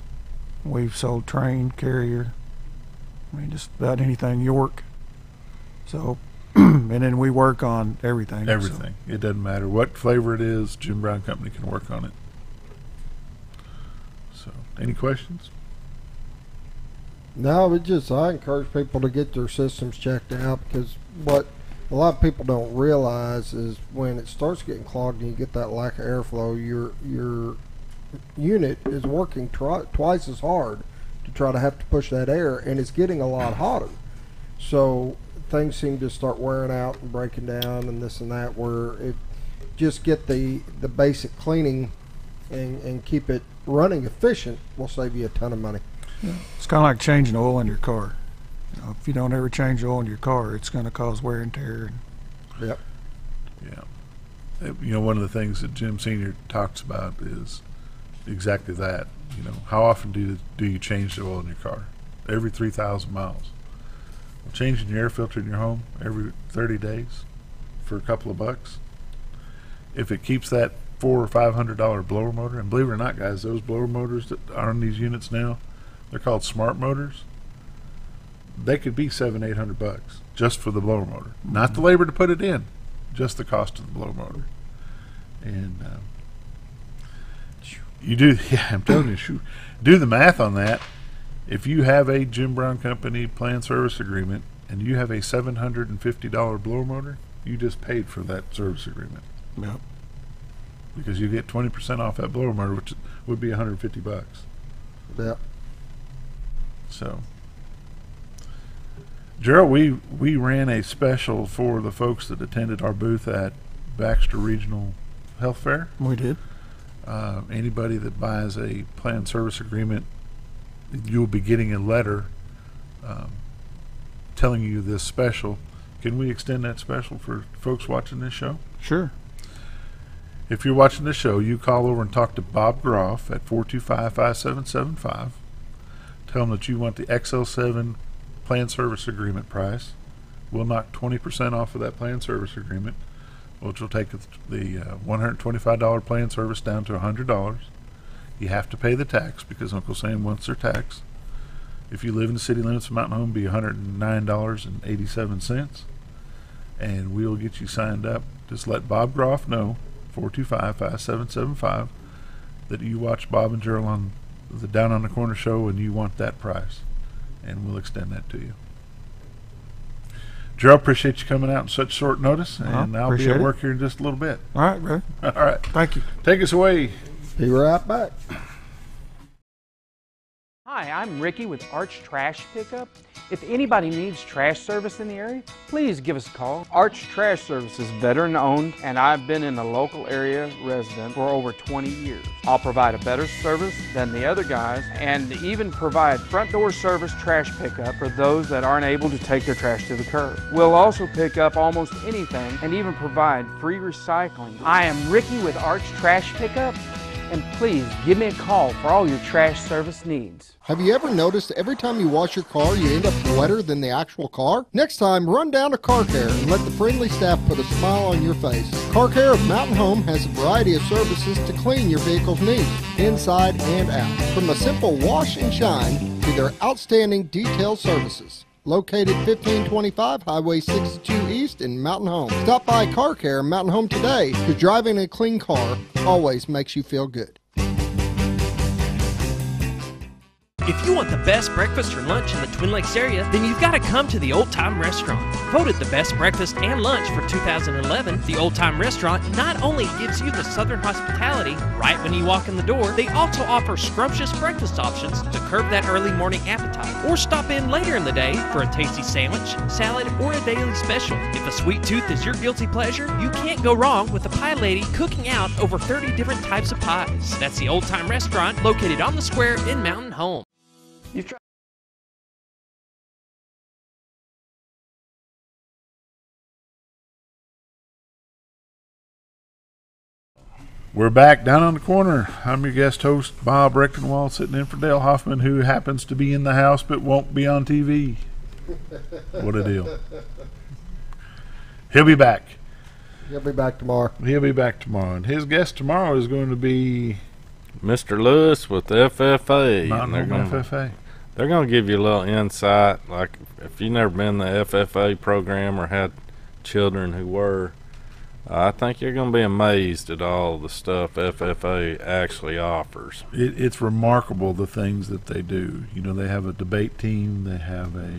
We've sold Train, Carrier. I mean, just about anything York. So, and then we work on everything. Everything. So. It doesn't matter what flavor it is. Jim Brown Company can work on it. So, any questions? No, I encourage people to get their systems checked out, because what a lot of people don't realize is when it starts getting clogged and you get that lack of airflow, your unit is working twice as hard to try to have to push that air, and it's getting a lot hotter. So things seem to start wearing out and breaking down and this and that, where it just get the basic cleaning and keep it running efficient will save you a ton of money. Yeah. It's kind of like changing oil in your car. You know, if you don't ever change oil in your car, it's going to cause wear and tear. Yep. Yeah. You know, one of the things that Jim Sr. talks about is exactly that. You know, how often do you change the oil in your car? Every 3,000 miles. Well, changing your air filter in your home every 30 days for a couple of bucks. If it keeps that $400 or $500 blower motor, and believe it or not, guys, those blower motors that are on these units now, they're called smart motors. They could be $700-800 just for the blower motor, not the labor to put it in, just the cost of the blower motor. And you do, yeah, I'm telling you, do the math on that. If you have a Jim Brown Company plan service agreement and you have a $750 blower motor, you just paid for that service agreement. Yep. Because you get 20% off that blower motor, which would be $150. Yep. So, Jerl, we ran a special for the folks that attended our booth at Baxter Regional Health Fair. We did. Anybody that buys a planned service agreement, you'll be getting a letter telling you this special. Can we extend that special for folks watching this show? Sure. If you're watching this show, you call over and talk to Bob Groff at 425-5775. Tell them that you want the XL7 plan service agreement price. We'll knock 20% off of that plan service agreement, which will take the $125 plan service down to $100. You have to pay the tax because Uncle Sam wants their tax. If you live in the city limits of Mountain Home, it'll be $109.87. And we'll get you signed up. Just let Bob Groff know, 425-5775, that you watch Bob and Jerl on the Down on the Corner show and you want that price, and we'll extend that to you. Jerl, appreciate you coming out in such short notice, and I'll be at work here in just a little bit. All right, bro. All right. Thank you. Take us away. Be right back. Hi, Hi, I'm Ricky with Arch Trash Pickup. If anybody needs trash service in the area, please give us a call. Arch Trash Service is veteran owned, and I've been in the local area resident for over 20 years. I'll provide a better service than the other guys, and even provide front door service trash pickup for those that aren't able to take their trash to the curb. We'll also pick up almost anything and even provide free recycling. I am Ricky with Arch Trash Pickup, and please give me a call for all your trash service needs. Have you ever noticed every time you wash your car, you end up wetter than the actual car? Next time, run down to Car Care and let the friendly staff put a smile on your face. Car Care of Mountain Home has a variety of services to clean your vehicle's needs, inside and out. From a simple wash and shine to their outstanding detail services. Located 1525 Highway 62 East in Mountain Home. Stop by Car Care Mountain Home today, because driving a clean car always makes you feel good. If you want the best breakfast or lunch in the Twin Lakes area, then you've got to come to the Old Time Restaurant. Voted the best breakfast and lunch for 2011, the Old Time Restaurant not only gives you the Southern hospitality right when you walk in the door, they also offer scrumptious breakfast options to curb that early morning appetite. Or stop in later in the day for a tasty sandwich, salad, or a daily special. If a sweet tooth is your guilty pleasure, you can't go wrong with the pie lady cooking out over 30 different types of pies. That's the Old Time Restaurant, located on the square in Mountain Home. You've tried. We're back down on the corner. I'm your guest host, Bob Rechtenwald, sitting in for Dale Hoffman, who happens to be in the house but won't be on TV. What a deal. He'll be back. He'll be back tomorrow. He'll be back tomorrow. And his guest tomorrow is going to be Mr. Lewis with FFA. Mountain Home FFA. They're going to give you a little insight. Like, if you've never been in the FFA program or had children who were, I think you're going to be amazed at all the stuff FFA actually offers. It's remarkable, the things that they do. You know, they have a debate team. They have a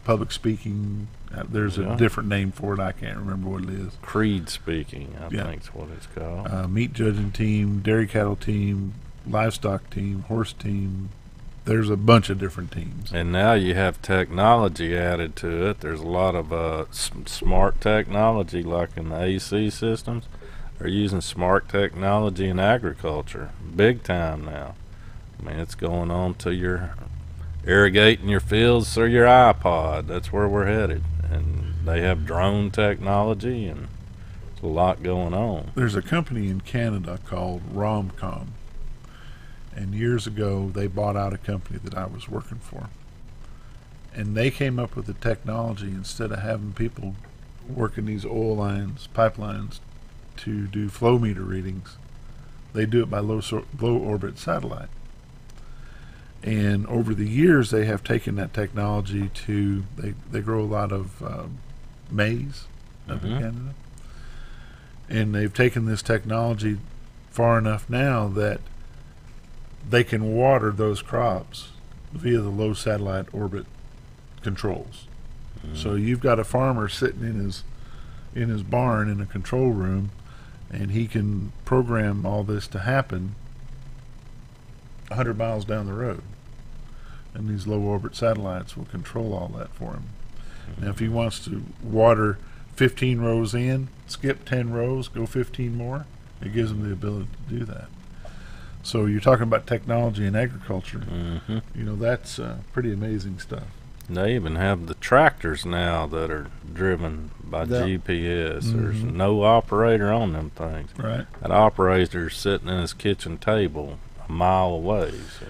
public speaking. There's a different name for it. I can't remember what it is. Creed speaking, I think is what it's called. Meat judging team, dairy cattle team, livestock team, horse team. There's a bunch of different teams. And now you have technology added to it. There's a lot of smart technology, like in the AC systems. They're using smart technology in agriculture, big time now. I mean, it's going on to your irrigating your fields through your iPod. That's where we're headed. And they have drone technology, and there's a lot going on. There's a company in Canada called Romcom. And years ago, they bought out a company that I was working for. And they came up with the technology, instead of having people working these oil lines, pipelines, to do flow meter readings, they do it by low orbit satellite. And over the years, they have taken that technology to, they grow a lot of maize up in Canada. And they've taken this technology far enough now that they can water those crops via the low satellite orbit controls. So you've got a farmer sitting in his barn in a control room, and he can program all this to happen 100 miles down the road. And these low orbit satellites will control all that for him. Now, if he wants to water 15 rows in, skip 10 rows, go 15 more, it gives him the ability to do that. So you're talking about technology in agriculture. You know, that's pretty amazing stuff. They even have the tractors now that are driven by GPS. There's no operator on them things. Right. That operator's sitting in his kitchen table a mile away. So.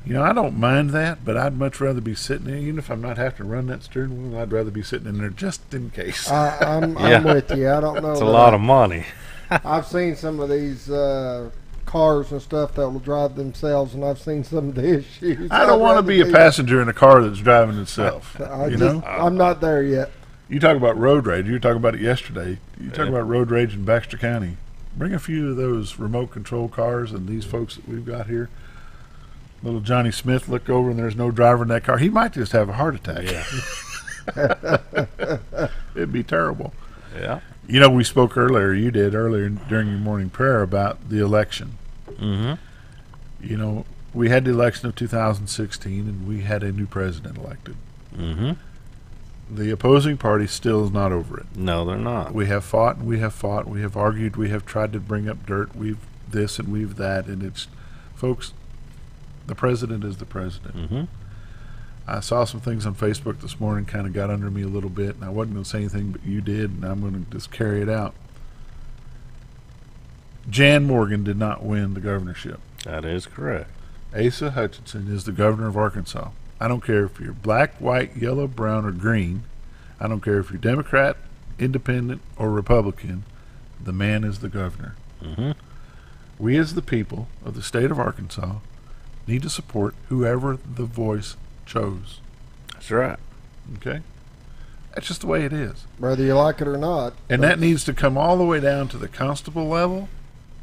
You know, I don't mind that, but I'd much rather be sitting there, even if I'm not having to run that steering wheel, I'd rather be sitting in there just in case. I'm with you. I don't know. It's a lot of money. I've seen some of these cars and stuff that will drive themselves, and I've seen some of the issues. I don't want to be a passenger in a car that's driving itself. I'm not there yet. You talk about road rage. You were talking about it yesterday. You talk about road rage in Baxter County. Bring a few of those remote control cars and these folks that we've got here. Little Johnny Smith look over and there's no driver in that car. He might just have a heart attack. Yeah. It'd be terrible. Yeah. You know, we spoke earlier, you did earlier during your morning prayer about the election. You know, we had the election of 2016, and we had a new president elected. Mm-hmm. The opposing party still is not over it. No, they're not. We have fought and we have fought. We have argued. We have tried to bring up dirt. We've this and we've that. And it's, folks, the president is the president. Mm-hmm. I saw some things on Facebook this morning, kind of got under me a little bit, and I wasn't going to say anything, but you did, and I'm going to just carry it out. Jan Morgan did not win the governorship. That is correct. Asa Hutchinson is the governor of Arkansas. I don't care if you're black, white, yellow, brown, or green. I don't care if you're Democrat, Independent, or Republican. The man is the governor. Mm-hmm. We as the people of the state of Arkansas need to support whoever the voice chose. That's right. Okay? That's just the way it is. Whether you like it or not. And that needs to come all the way down to the constable level,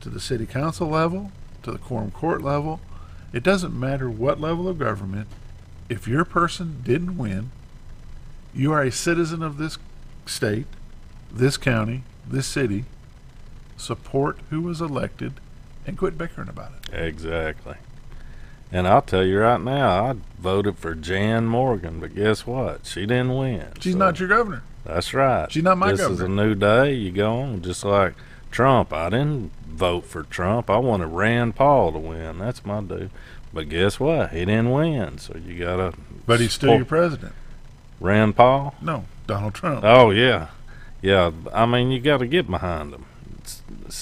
to the city council level, to the quorum court level. It doesn't matter what level of government. If your person didn't win, you are a citizen of this state, this county, this city. Support who was elected and quit bickering about it. Exactly. And I'll tell you right now, I voted for Jan Morgan, but guess what? She didn't win. She's not your governor. That's right. She's not my governor. This is a new day. You go on, just like Trump. I didn't vote for Trump. I wanted Rand Paul to win. That's my dude. But guess what? He didn't win, so you got to... But he's still your president. Rand Paul? No, Donald Trump. Oh, yeah. Yeah, I mean, you got to get behind him.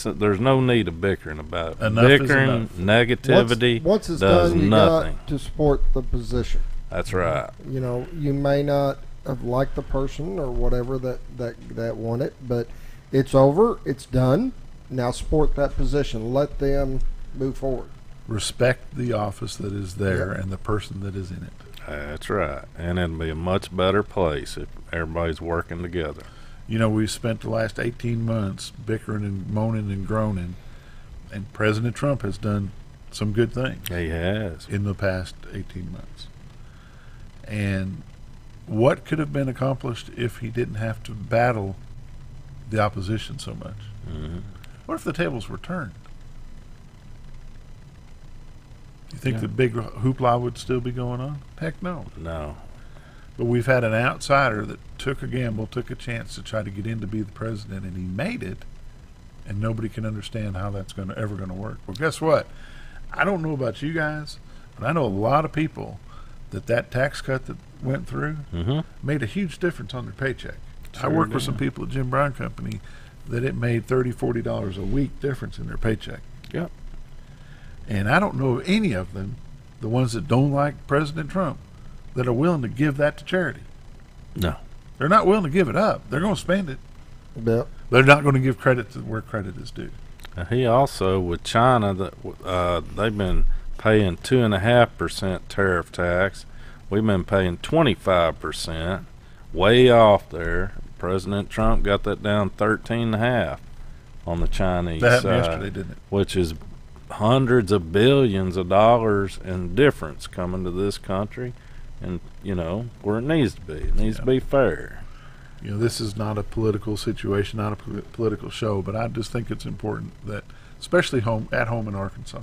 There's no need of bickering about it. Enough bickering, negativity once it's does done, you nothing. got to support the position. That's right. You know, you may not have liked the person or whatever that won it, but it's over. It's done. Now support that position. Let them move forward. Respect the office that is there and the person that is in it. That's right. And it'll be a much better place if everybody's working together. You know, we've spent the last 18 months bickering and moaning and groaning, and President Trump has done some good things. He has. In the past 18 months. And what could have been accomplished if he didn't have to battle the opposition so much? Mm-hmm. What if the tables were turned? You think the big hoopla would still be going on? Heck no. No. But we've had an outsider that took a gamble, took a chance to try to get in to be the president, and he made it, and nobody can understand how that's ever going to work. Well, guess what? I don't know about you guys, but I know a lot of people that tax cut that went through made a huge difference on their paycheck. Sure I work with some people at Jim Brown Company that it made $30, $40 a week difference in their paycheck. Yep. And I don't know of any of them, the ones that don't like President Trump, that are willing to give that to charity. No. They're not willing to give it up. They're going to spend it. Yep. They're not going to give credit to where credit is due. He also, with China, they've been paying 2.5% tariff tax. We've been paying 25%, way off there. President Trump got that down 13.5% on the Chinese that side. happened yesterday, didn't it? Which is hundreds of billions of dollars in difference coming to this country, and where it needs to be. It needs to be fair. This is not a political situation, not a political show, but I just think it's important that, especially at home in Arkansas,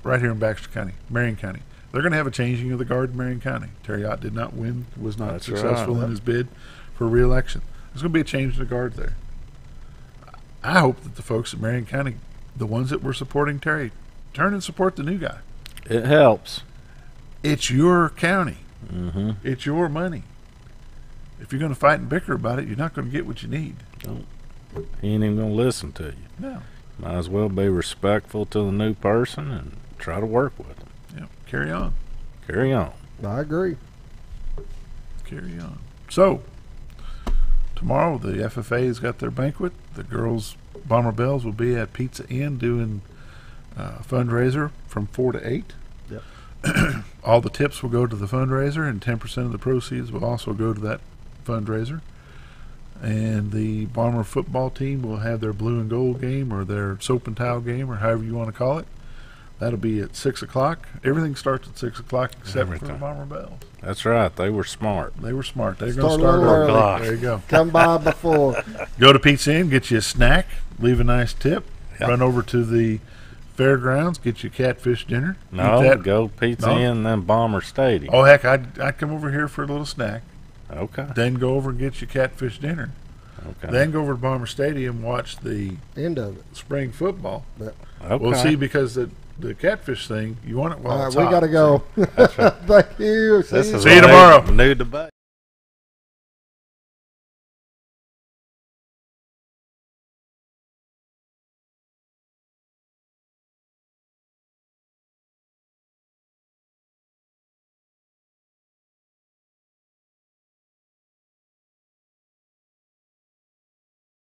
right here in Baxter County, Marion County, they're going to have a changing of the guard in Marion County. Terry Ott did not win, was not That's successful right. in his bid for re-election. There's going to be a change in the guard there. I hope that the folks at Marion County, the ones that were supporting Terry, turn and support the new guy. It helps. It's your county. Mm-hmm. It's your money. If you're going to fight and bicker about it, you're not going to get what you need. Nope. He ain't even going to listen to you. No. Might as well be respectful to the new person and try to work with them. Yeah. Carry on. Carry on. I agree. Carry on. So, tomorrow the FFA's got their banquet. The girls, Bomber Bells, will be at Pizza Inn doing a fundraiser from 4 to 8. Yep. All the tips will go to the fundraiser, and 10% of the proceeds will also go to that fundraiser. And the Bomber football team will have their blue and gold game, or their soap and towel game, or however you want to call it. That'll be at 6 o'clock. Everything starts at 6 o'clock except for the Bomber Bells. That's right. They were smart. They were smart. They're Start going to start a little early. early. There you go. Come by before. Go to Pizza Inn, get you a snack, leave a nice tip, Yep. run over to the fairgrounds, get you catfish dinner. No, go Pizza Inn, then Bomber Stadium. Oh, heck, I'd come over here for a little snack. Okay. Then go over and get you catfish dinner. Okay. Then go over to Bomber Stadium, watch the end of it, spring football. Yep. Okay. Well, see, because the catfish thing, you want it while it's we hot. got to go. That's right. Thank you. This is See you tomorrow. New debate.